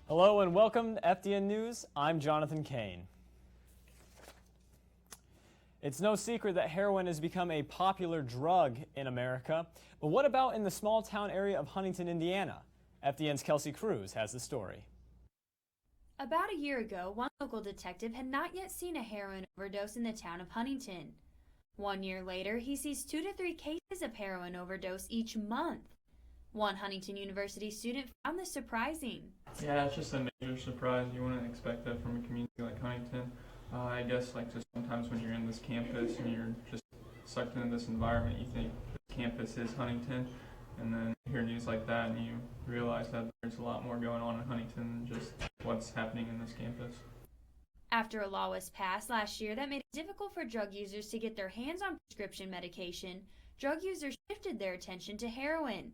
Hello and welcome to FDN News. I'm Jonathan Kane. It's no secret that heroin has become a popular drug in America. But what about in the small town area of Huntington, Indiana? FDN's Kelsey Cruz has the story. About a year ago, one local detective had not yet seen a heroin overdose in the town of Huntington. 1 year later, he sees 2 to 3 cases of heroin overdose each month. One Huntington University student found this surprising. Yeah, it's just a major surprise. You wouldn't expect that from a community like Huntington. I guess just sometimes when you're in this campus and you're just sucked into this environment, you think this campus is Huntington, and then you hear news like that and you realize that there's a lot more going on in Huntington than just what's happening in this campus. After a law was passed last year that made it difficult for drug users to get their hands on prescription medication, drug users shifted their attention to heroin.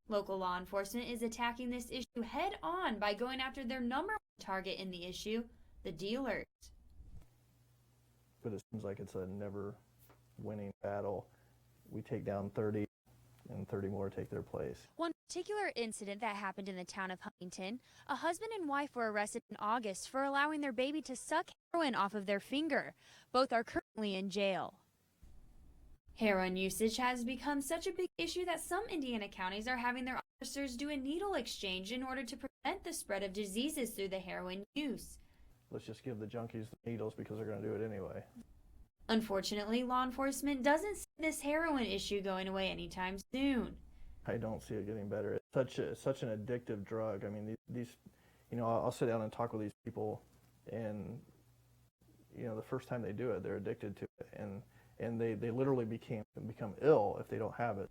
Local law enforcement is attacking this issue head-on by going after their number one target in the issue, the dealers. But it seems like it's a never-winning battle. We take down 30, and 30 more take their place. One particular incident that happened in the town of Huntington, a husband and wife were arrested in August for allowing their baby to suck heroin off of their finger. Both are currently in jail. Heroin usage has become such a big issue that some Indiana counties are having their officers do a needle exchange in order to prevent the spread of diseases through the heroin use. Let's just give the junkies the needles because they're going to do it anyway. Unfortunately, law enforcement doesn't see this heroin issue going away anytime soon. I don't see it getting better. It's such an addictive drug. I mean, these I'll sit down and talk with these people, and the first time they do it, they're addicted to it, and they literally become ill if they don't have it.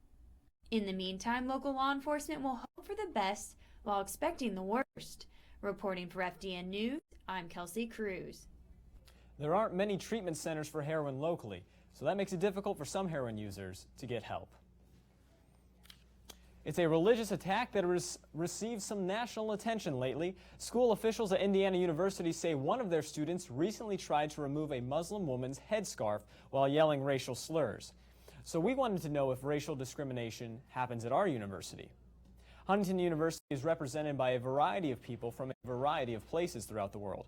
In the meantime, local law enforcement will hope for the best while expecting the worst. Reporting for FDN News, I'm Kelsey Cruz. There aren't many treatment centers for heroin locally, so that makes it difficult for some heroin users to get help. It's a religious attack that has received some national attention lately. School officials at Indiana University say one of their students recently tried to remove a Muslim woman's headscarf while yelling racial slurs. So we wanted to know if racial discrimination happens at our university. Huntington University is represented by a variety of people from a variety of places throughout the world.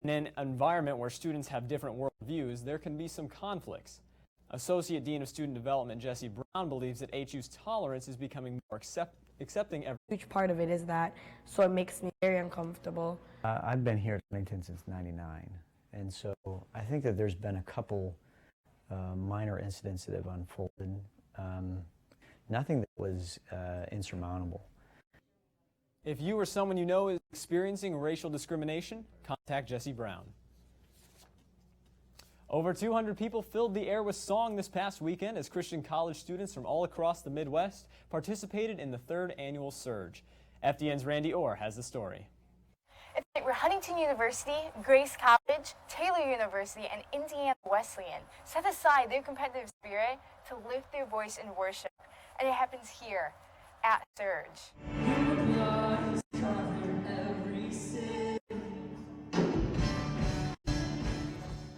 In an environment where students have different worldviews, there can be some conflicts. Associate Dean of Student Development Jesse Brown believes that HU's tolerance is becoming more accepting every. Huge part of it is that, so it makes me very uncomfortable. I've been here at Huntington since '99, and so I think that there's been a couple minor incidents that have unfolded. Nothing that was insurmountable. If you or someone you know is experiencing racial discrimination, contact Jesse Brown. Over 200 people filled the air with song this past weekend as Christian college students from all across the Midwest participated in the 3rd annual Surge. FDN's Randy Orr has the story. We're Huntington University, Grace College, Taylor University, and Indiana Wesleyan set aside their competitive spirit to lift their voice in worship, and it happens here at Surge.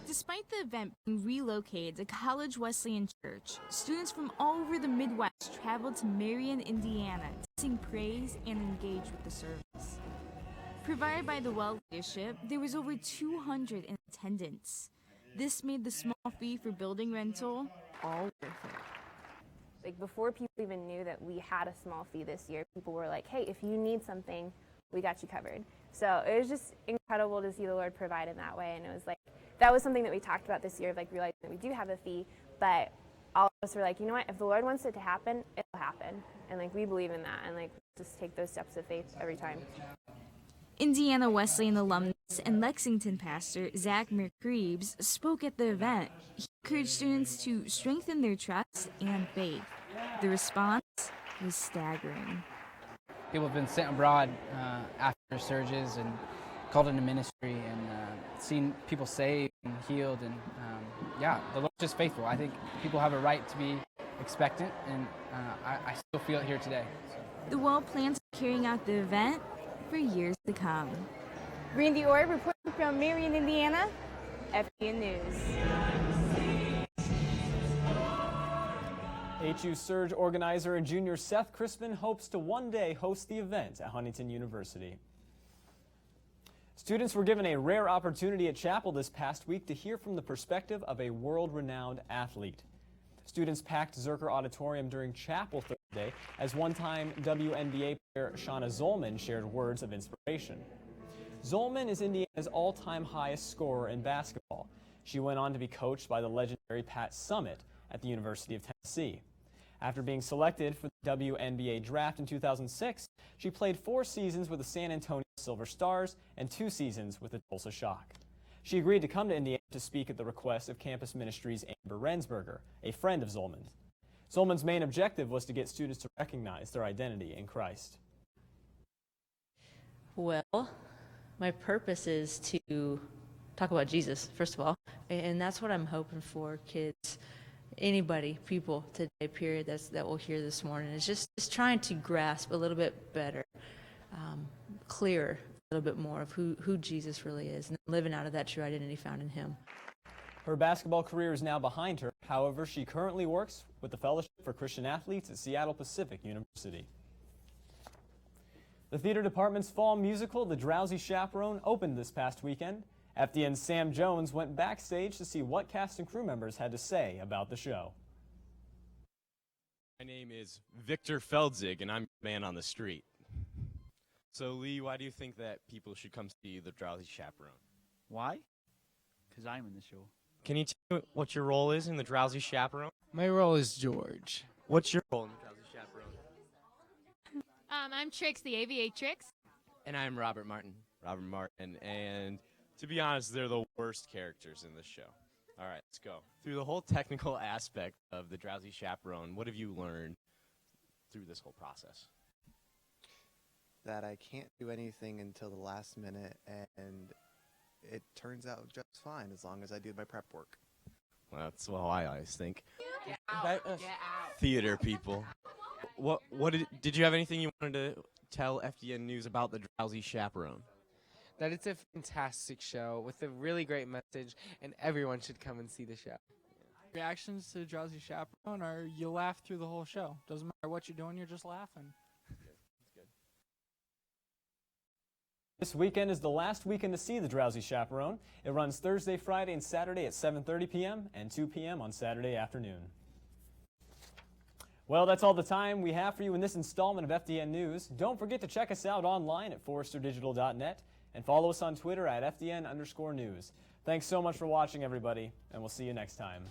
Despite the event being relocated to College Wesleyan Church, students from all over the Midwest traveled to Marion, Indiana to sing praise and engage with the service. Provided by the well leadership, there was over 200 in attendance. This made the small fee for building rental all worth it. Before people even knew that we had a small fee this year, people were like, hey, if you need something, we got you covered. So it was just incredible to see the Lord provide in that way, and it was that was something that we talked about this year, realizing that we do have a fee, but all of us were like, you know what, if the Lord wants it to happen, it'll happen. And we believe in that, and just take those steps of faith every time. Indiana Wesleyan alumnus and Lexington pastor Zach McCreeves spoke at the event. He encouraged students to strengthen their trust and faith. The response was staggering. People have been sent abroad after surges and called into ministry and seen people saved and healed, and the Lord's just faithful. I think people have a right to be expectant, and I still feel it here today. So. The Well plans on carrying out the event for years to come. Randy Orr reporting from Marion, Indiana, FDN News. HU Surge organizer and junior Seth Crispin hopes to one day host the event at Huntington University. Students were given a rare opportunity at chapel this past week to hear from the perspective of a world-renowned athlete. Students packed Zerker Auditorium during chapel Thursday as one-time WNBA player Shauna Zolman shared words of inspiration. Zolman is Indiana's all-time highest scorer in basketball. She went on to be coached by the legendary Pat Summitt at the University of Tennessee. After being selected for the WNBA draft in 2006, she played 4 seasons with the San Antonio Silver Stars and 2 seasons with the Tulsa Shock. She agreed to come to Indiana to speak at the request of Campus Ministries' Amber Rensberger, a friend of Zolman's. Zolman's main objective was to get students to recognize their identity in Christ. Well, my purpose is to talk about Jesus, first of all, and that's what I'm hoping for kids, anybody, people today, period, that will hear this morning, is just trying to grasp a little bit better, clearer, a little bit more of who Jesus really is, and living out of that true identity found in him. Her basketball career is now behind her. However, she currently works with the Fellowship for Christian Athletes at Seattle Pacific University. The theater department's fall musical, The Drowsy Chaperone, opened this past weekend. FDN's Sam Jones went backstage to see what cast and crew members had to say about the show. My name is Victor Feldzig, and I'm a man on the street. So, Lee, why do you think that people should come see The Drowsy Chaperone? Why? Because I'm in the show. Can you tell me what your role is in The Drowsy Chaperone? My role is George. What's your role in The Drowsy Chaperone? I'm Trix, the aviatrix. And I'm Robert Martin. And to be honest, they're the worst characters in this show. All right, let's go. Through the whole technical aspect of The Drowsy Chaperone, what have you learned through this whole process? That I can't do anything until the last minute, and it turns out just fine as long as I do my prep work. Well, that's what I always think. Get out. Theater people. What did you have anything you wanted to tell FDN News about The Drowsy Chaperone? That it's a fantastic show with a really great message, and everyone should come and see the show. Reactions to Drowsy Chaperone are you laugh through the whole show. Doesn't matter what you're doing, you're just laughing. This weekend is the last weekend to see The Drowsy Chaperone. It runs Thursday, Friday, and Saturday at 7:30 p.m. and 2 p.m. on Saturday afternoon. Well, that's all the time we have for you in this installment of FDN News. Don't forget to check us out online at forresterdigital.net and follow us on Twitter at FDN_news. Thanks so much for watching, everybody, and we'll see you next time.